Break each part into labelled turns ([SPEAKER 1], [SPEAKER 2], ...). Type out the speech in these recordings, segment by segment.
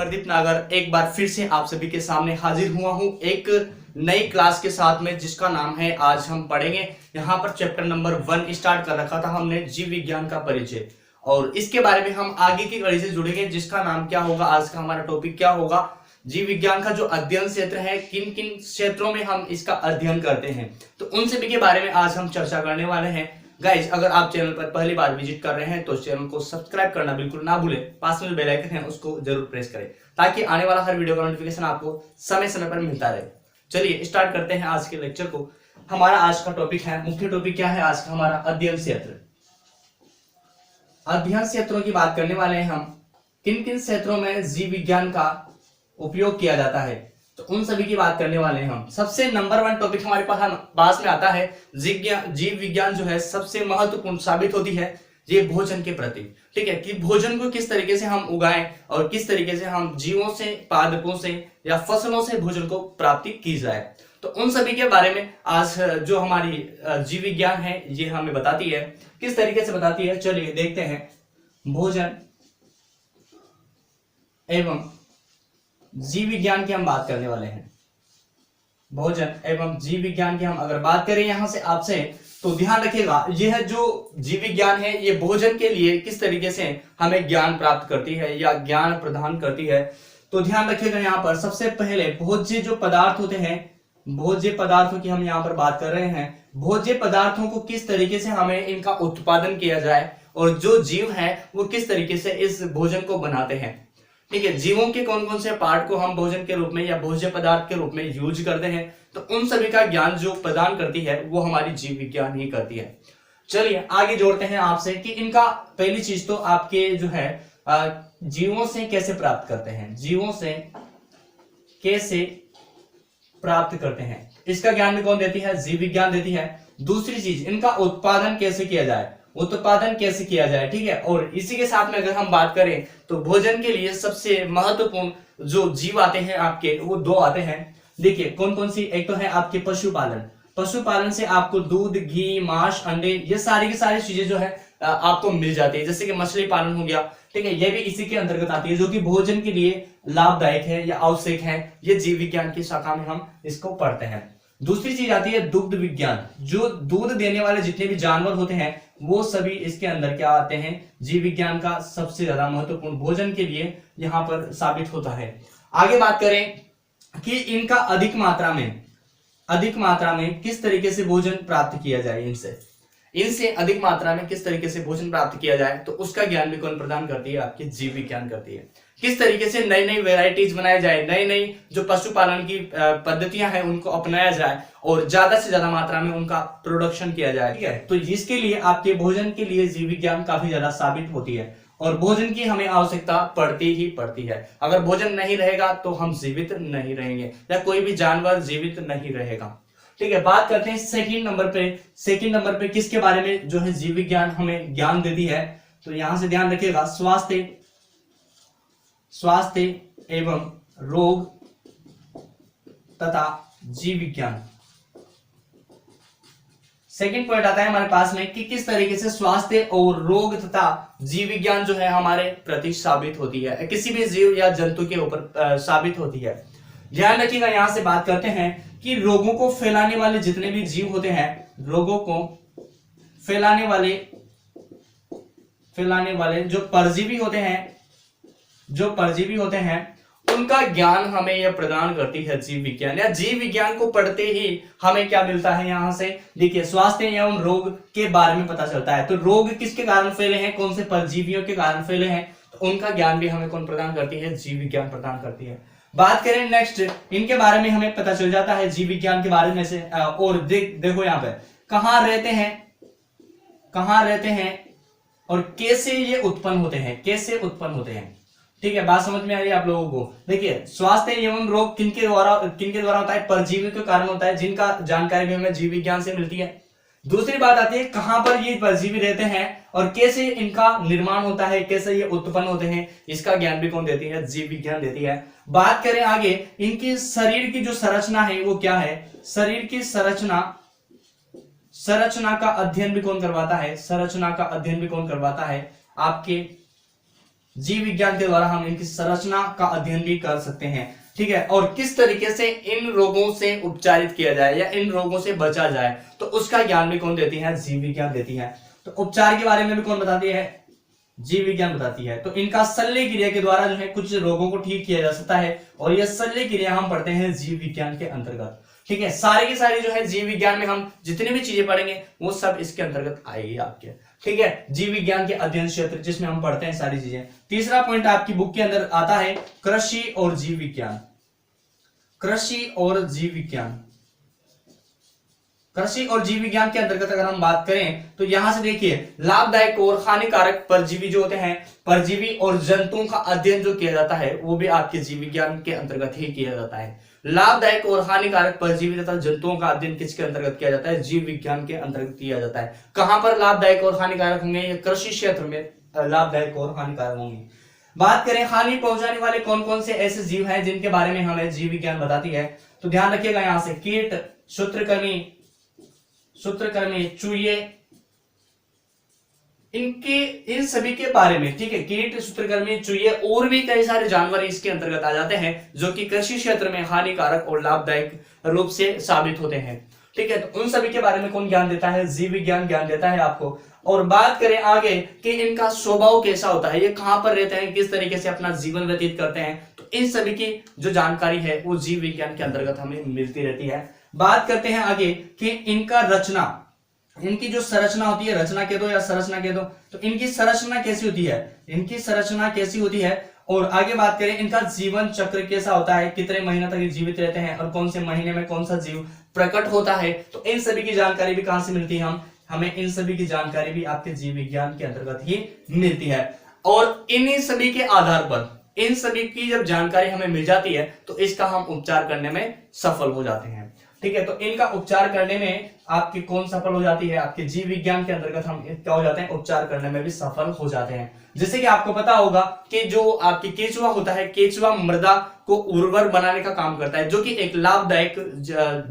[SPEAKER 1] अमरदीप नागर एक बार फिर से आप सभी के सामने हाजिर हुआ हूं एक नई क्लास के साथ में, जिसका नाम है आज हम पढ़ेंगे। यहाँ पर चैप्टर नंबर 1 स्टार्ट कर रखा था हमने, जीव विज्ञान का परिचय, और इसके बारे में हम आगे की कड़ी से जुड़ेंगे, जिसका नाम क्या होगा, आज का हमारा टॉपिक क्या होगा, जीव विज्ञान का जो अध्ययन क्षेत्र है, किन किन क्षेत्रों में हम इसका अध्ययन करते हैं, तो उन सभी के बारे में आज हम चर्चा करने वाले हैं। गाइज, अगर आप चैनल पर पहली बार विजिट कर रहे हैं तो चैनल को सब्सक्राइब करना बिल्कुल ना भूलें, पास में जो बेल आइकन है उसको जरूर प्रेस करें ताकि आने वाला हर वीडियो का नोटिफिकेशन आपको समय समय पर मिलता रहे। चलिए स्टार्ट करते हैं आज के लेक्चर को। हमारा आज का टॉपिक है, मुख्य टॉपिक क्या है आज का हमारा, अध्ययन क्षेत्र। अध्ययन क्षेत्रों की बात करने वाले हैं हम, किन किन क्षेत्रों में जीव विज्ञान का उपयोग किया जाता है, तो उन सभी की बात करने वाले हैं हम। सबसे नंबर 1 टॉपिक हमारे पास में आता है, जीव विज्ञान जो है सबसे महत्वपूर्ण साबित होती है ये भोजन के प्रति। ठीक है, कि भोजन को किस तरीके से हम उगाएं और किस तरीके से हम जीवों से, पादपों से या फसलों से भोजन को प्राप्ति की जाए, तो उन सभी के बारे में आज जो हमारी जीव विज्ञान है ये हमें बताती है। किस तरीके से बताती है, चलिए देखते हैं। भोजन एवं जीव विज्ञान की हम बात करने वाले हैं। भोजन एवं जीव विज्ञान की हम अगर बात करें यहां से आपसे, तो ध्यान रखिएगा, यह जो जीव विज्ञान है ये भोजन के लिए किस तरीके से हमें ज्ञान प्राप्त करती है या ज्ञान प्रदान करती है। तो ध्यान रखिएगा, यहाँ पर सबसे पहले भोज्य जो पदार्थ होते हैं, भोज्य पदार्थों की हम यहाँ पर बात कर रहे हैं। भोज्य पदार्थों को किस तरीके से हमें इनका उत्पादन किया जाए और जो जीव है वो किस तरीके से इस भोजन को बनाते हैं। ठीक है, जीवों के कौन कौन से पार्ट को हम भोजन के रूप में या भोज्य पदार्थ के रूप में यूज करते हैं, तो उन सभी का ज्ञान जो प्रदान करती है वो हमारी जीव विज्ञान ही करती है। चलिए आगे जोड़ते हैं आपसे कि इनका पहली चीज तो आपके जो है जीवों से कैसे प्राप्त करते हैं, जीवों से कैसे प्राप्त करते हैं, इसका ज्ञान भी कौन देती है, जीव विज्ञान देती है। दूसरी चीज, इनका उत्पादन कैसे किया जाए, उत्पादन कैसे किया जाए। ठीक है, और इसी के साथ में अगर हम बात करें तो भोजन के लिए सबसे महत्वपूर्ण जो जीव आते हैं आपके, वो 2 आते हैं। देखिए कौन कौन सी, एक तो है आपके पशुपालन। पशुपालन से आपको दूध, घी, मांस, अंडे, ये सारी की सारी चीजें जो है आपको मिल जाती है। जैसे कि मछली पालन हो गया, ठीक है, ये भी इसी के अंतर्गत आती है, जो कि भोजन के लिए लाभदायक है या आवश्यक है। ये जीव विज्ञान की शाखा में हम इसको पढ़ते हैं। दूसरी चीज आती है दुग्ध विज्ञान। जो दूध देने वाले जितने भी जानवर होते हैं वो सभी इसके अंदर क्या आते हैं, जीव विज्ञान का सबसे ज्यादा महत्वपूर्ण भोजन के लिए यहां पर साबित होता है। आगे बात करें कि इनका अधिक मात्रा में किस तरीके से भोजन प्राप्त किया जाए, इनसे अधिक मात्रा में किस तरीके से भोजन प्राप्त किया जाए, तो उसका ज्ञान भी कौन प्रदान करती है, आपकी जीव विज्ञान करती है। किस तरीके से नई नई वेराइटीज बनाई जाए, नई नई जो पशुपालन की पद्धतियां हैं उनको अपनाया जाए और ज्यादा से ज्यादा मात्रा में उनका प्रोडक्शन किया जाए। ठीक है, तो इसके लिए आपके भोजन के लिए जीव विज्ञान काफी ज्यादा साबित होती है और भोजन की हमें आवश्यकता पड़ती ही पड़ती है। अगर भोजन नहीं रहेगा तो हम जीवित नहीं रहेंगे या कोई भी जानवर जीवित नहीं रहेगा। ठीक है, बात करते हैं सेकंड नंबर पे किसके बारे में जो है जीव विज्ञान हमें ज्ञान देती है, तो यहां से ध्यान रखिएगा, स्वास्थ्य एवं रोग तथा जीव विज्ञान। सेकंड पॉइंट आता है हमारे पास में कि किस तरीके से स्वास्थ्य और रोग तथा जीव विज्ञान जो है हमारे प्रति साबित होती है, किसी भी जीव या जंतु के ऊपर साबित होती है। ध्यान रखिएगा, यहां से बात करते हैं कि रोगों को फैलाने वाले जितने भी जीव होते हैं, रोगों को फैलाने वाले जो परजीवी होते हैं उनका ज्ञान हमें यह प्रदान करती है जीव विज्ञान। या जीव विज्ञान को पढ़ते ही हमें क्या मिलता है, यहां से देखिए स्वास्थ्य एवं रोग के बारे में पता चलता है। तो रोग किसके कारण फैले हैं, कौन से परजीवियों के कारण फैले हैं, तो उनका ज्ञान भी हमें कौन प्रदान करती है, जीव विज्ञान प्रदान करती है। बात करें नेक्स्ट, इनके बारे में हमें पता चल जाता है जीव विज्ञान के बारे में से, और देखो यहाँ पे कहाँ रहते हैं और कैसे ये उत्पन्न होते हैं। ठीक है, बात समझ में आ रही है आप लोगों को। देखिए स्वास्थ्य एवं रोग किनके द्वारा होता है, परजीवी के कारण होता है, जिनका जानकारी भी हमें जीव विज्ञान से मिलती है। दूसरी बात आती है कहां पर ये परजीवी रहते हैं और कैसे इनका निर्माण होता है, कैसे ये उत्पन्न होते हैं, इसका ज्ञान भी कौन देती है, जीव विज्ञान देती है। बात करें आगे, इनकी शरीर की जो संरचना है वो क्या है, शरीर की संरचना का अध्ययन भी कौन करवाता है, आपके जीव विज्ञान के द्वारा हम इनकी संरचना का अध्ययन भी कर सकते हैं, ठीक है। और किस तरीके से इन रोगों से उपचारित किया जाए या इन रोगों से बचा जाए, तो उसका ज्ञान भी कौन देती है, जीव विज्ञान देती है। तो उपचार के बारे में भी कौन बताती है, जीव विज्ञान बताती है। तो इनका शल्य क्रिया के द्वारा जो है कुछ रोगों को ठीक किया जा सकता है, और यह शल्य क्रिया हम पढ़ते हैं जीव विज्ञान के अंतर्गत, ठीक है। सारी की सारी जो है जीव विज्ञान में हम जितनी भी चीजें पढ़ेंगे वो सब इसके अंतर्गत आएगी आपके, ठीक है। जीव विज्ञान के अध्ययन क्षेत्र जिसमें हम पढ़ते हैं सारी चीजें। तीसरा पॉइंट आपकी बुक के अंदर आता है कृषि और जीव विज्ञान। कृषि और जीव विज्ञान, कृषि और जीव विज्ञान के अंतर्गत अगर हम बात करें तो यहां से देखिए लाभदायक और हानिकारक परजीवी जो होते हैं, परजीवी और जंतुओं का अध्ययन जो किया जाता है वो भी आपके जीव विज्ञान के अंतर्गत ही किया जाता है। लाभदायक और हानिकारक परजीवी तथा जंतुओं का अध्ययन किसके अंतर्गत किया जाता है, जीव विज्ञान के अंतर्गत किया जाता है। कहां पर लाभदायक और हानिकारक होंगे, ये कृषि क्षेत्र में लाभदायक और हानिकारक होंगे। बात करें हानि पहुंचाने वाले कौन कौन से ऐसे जीव हैं जिनके बारे में हमें जीव विज्ञान बताती है, तो ध्यान रखिएगा यहां से कीट, सूत्रकृमि, चूहे, इन सभी के बारे में, ठीक है। कीट, सूत्रकृमि, चूहे और भी कई सारे जानवर इसके अंतर्गत आ जाते हैं जो कि कृषि क्षेत्र में हानिकारक और लाभदायक रूप से साबित होते हैं, ठीक है। तो उन सभी के बारे में कौन ज्ञान देता है, जीव विज्ञान ज्ञान देता है आपको। और बात करें आगे कि इनका स्वभाव कैसा होता है, ये कहां पर रहते हैं, किस तरीके से अपना जीवन व्यतीत करते हैं, तो इन सभी की जो जानकारी है वो जीव विज्ञान के अंतर्गत हमें मिलती रहती है। बात करते हैं आगे कि इनका रचना, इनकी जो संरचना होती है, रचना कह दो या संरचना कह दो, तो इनकी संरचना कैसी होती है, इनकी संरचना कैसी होती है। और आगे बात करें इनका जीवन चक्र कैसा होता है, कितने महीने तक ये जीवित रहते हैं और कौन से महीने में कौन सा जीव प्रकट होता है, तो इन सभी की जानकारी भी कहां से मिलती है, हमें इन सभी की जानकारी भी आपके जीव विज्ञान के अंतर्गत ही मिलती है। और इन्हीं सभी के आधार पर इन सभी की जब जानकारी हमें मिल जाती है तो इसका हम उपचार करने में सफल हो जाते हैं, ठीक है। तो इनका उपचार करने में आपकी कौन सफल हो जाती है, आपके जीव विज्ञान के अंतर्गत हम क्या हो जाते हैं, उपचार करने में भी सफल हो जाते हैं। जैसे कि आपको पता होगा कि जो आपकी केचुआ होता है, केचुआ मृदा को उर्वर बनाने का काम करता है, जो कि एक लाभदायक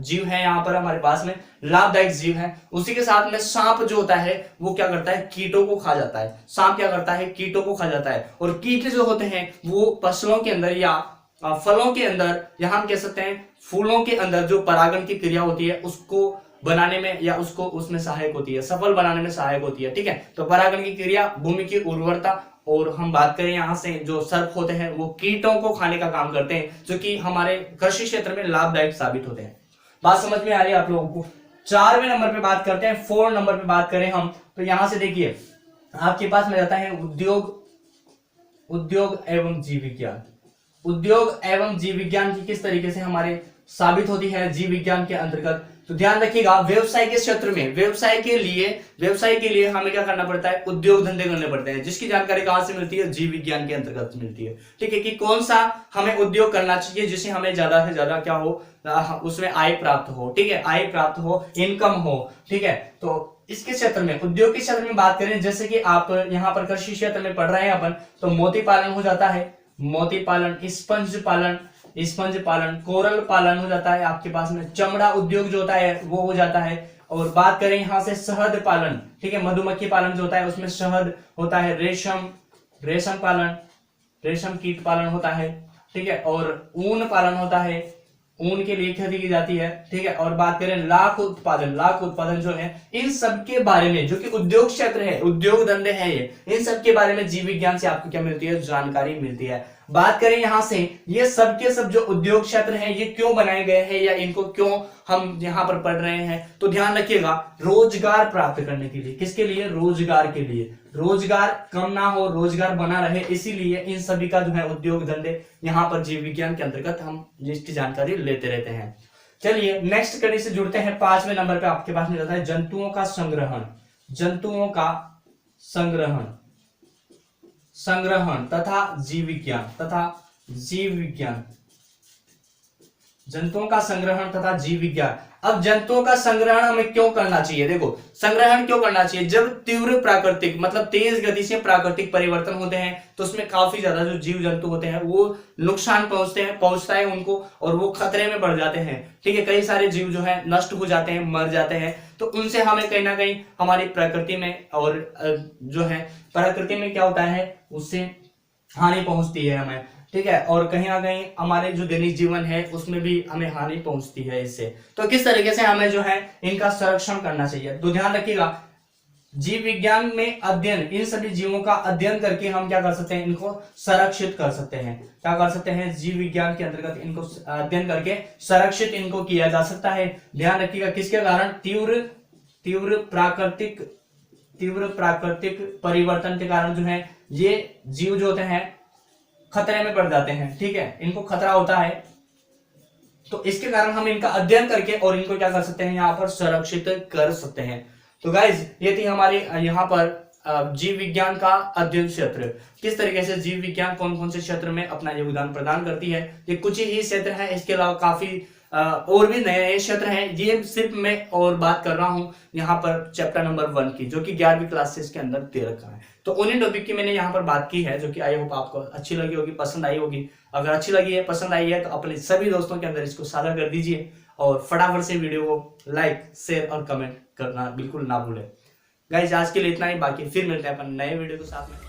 [SPEAKER 1] जीव है, यहाँ पर हमारे पास में लाभदायक जीव है। उसी के साथ में सांप जो होता है वो क्या करता है, कीटों को खा जाता है। सांप क्या करता है, कीटों को खा जाता है। और कीट जो होते हैं वो फसलों के अंदर या फलों के अंदर, या हम कह सकते हैं फूलों के अंदर जो परागण की क्रिया होती है उसको बनाने में या उसको उसमें सहायक होती है, सफल बनाने में सहायक होती है, ठीक है। तो परागण की क्रिया, भूमि की उर्वरता, और हम बात करें यहाँ से जो सर्प होते हैं वो कीटों को खाने का काम करते हैं, जो कि हमारे कृषि क्षेत्र में लाभदायक साबित होते हैं। बात समझ में आ रही है आप लोगों को। 4वें नंबर पे बात करते हैं, 4 नंबर पे बात करें हम, तो यहां से देखिए आपके पास में जाता है उद्योग एवं जीव विज्ञान। उद्योग एवं जीव विज्ञान की किस तरीके से हमारे साबित होती है जीव विज्ञान के अंतर्गत, तो ध्यान रखिएगा व्यवसाय के क्षेत्र में, व्यवसाय के लिए हमें क्या करना पड़ता है, उद्योग धंधे करने पड़ते हैं, जिसकी जानकारी कहां से मिलती है, जीव विज्ञान के अंतर्गत मिलती है, ठीक है। कि कौन सा हमें उद्योग करना चाहिए जिससे हमें ज्यादा से ज्यादा क्या हो, उसमें आय प्राप्त हो, ठीक है, आय प्राप्त हो, इनकम हो, ठीक है। तो इसके क्षेत्र में, उद्योग के क्षेत्र में बात करें, जैसे कि आप यहाँ पर कृषि क्षेत्र में पढ़ रहे हैं अपन, तो मोती पालन हो जाता है, मोती पालन, स्पंज पालन, कोरल पालन हो जाता है आपके पास में, चमड़ा उद्योग जो होता है वो हो जाता है। और बात करें यहाँ से शहद पालन, ठीक है, मधुमक्खी पालन जो होता है उसमें शहद होता है, रेशम पालन, रेशम कीट पालन होता है, ठीक है। और ऊन पालन होता है, ऊन के लिए खेती की जाती है, ठीक है। और बात करें लाख उत्पादन जो है, इन सब के बारे में, जो कि उद्योग क्षेत्र है, उद्योग धंधे है ये, इन सब के बारे में जीव विज्ञान से आपको क्या मिलती है, जानकारी मिलती है। बात करें यहां से, ये सब के सब जो उद्योग क्षेत्र हैं ये क्यों बनाए गए हैं या इनको क्यों हम यहाँ पर पढ़ रहे हैं, तो ध्यान रखिएगा रोजगार प्राप्त करने के लिए। किसके लिए, रोजगार के लिए, रोजगार कम ना हो, रोजगार बना रहे, इसीलिए इन सभी का जो है उद्योग धंधे यहाँ पर जीव विज्ञान के अंतर्गत हम इसकी जानकारी लेते रहते हैं। चलिए नेक्स्ट कड़ी से जुड़ते हैं। 5वें नंबर पे आपके पास में जाता है जंतुओं का संग्रहण, जंतुओं का संग्रहण तथा जीव विज्ञान, जंतुओं का संग्रहण तथा जीव विज्ञान। अब जंतुओं का संग्रहण हमें क्यों करना चाहिए, देखो संग्रहण क्यों करना चाहिए, जब तीव्र प्राकृतिक मतलब तेज गति से प्राकृतिक परिवर्तन होते हैं तो उसमें काफी ज्यादा जो जीव जंतु होते हैं वो नुकसान पहुंचता है उनको, और वो खतरे में बढ़ जाते हैं, ठीक है। कई सारे जीव जो है नष्ट हो जाते हैं, मर जाते हैं, तो उनसे हमें कहीं ना कहीं हमारी प्रकृति में, और जो है प्रकृति में क्या होता है, उससे हानि पहुंचती है हमें, ठीक है, और कहीं ना कहीं हमारे जो दैनिक जीवन है उसमें भी हमें हानि पहुंचती है इससे। तो किस तरीके से हमें जो है इनका संरक्षण करना चाहिए, तो ध्यान रखिएगा जीव विज्ञान में अध्ययन, इन सभी जीवों का अध्ययन करके हम क्या कर सकते हैं, इनको संरक्षित कर सकते हैं। क्या कर सकते हैं, जीव विज्ञान के अंतर्गत इनको अध्ययन करके संरक्षित इनको किया जा सकता है। ध्यान रखिएगा किसके कारण, तीव्र प्राकृतिक परिवर्तन के कारण जो है ये जीव जो होते हैं खतरे में पड़ जाते हैं, ठीक है, इनको खतरा होता है, तो इसके कारण हम इनका अध्ययन करके और इनको क्या कर सकते हैं, यहाँ पर संरक्षित कर सकते हैं। तो गाइज ये थी हमारी यहाँ पर जीव विज्ञान का अध्ययन क्षेत्र, किस तरीके से जीव विज्ञान कौन कौन से क्षेत्र में अपना योगदान प्रदान करती है। ये कुछ ही क्षेत्र है, इसके अलावा काफी और भी नए क्षेत्र हैं, ये सिर्फ मैं और बात कर रहा हूँ यहाँ पर चैप्टर नंबर 1 की, जो कि 11वीं क्लास से इसके अंदर दे रखा है। तो उन्हीं टॉपिक की मैंने यहाँ पर बात की है, जो कि आई होप आपको अच्छी लगी होगी, पसंद आई होगी। अगर अच्छी लगी है, पसंद आई है, तो अपने सभी दोस्तों के अंदर इसको साझा कर दीजिए और फटाफट से वीडियो को लाइक, शेयर और कमेंट करना बिल्कुल ना भूलें। गाइस आज के लिए इतना ही, बाकी फिर मिलते हैं अपन नए वीडियो के साथ में।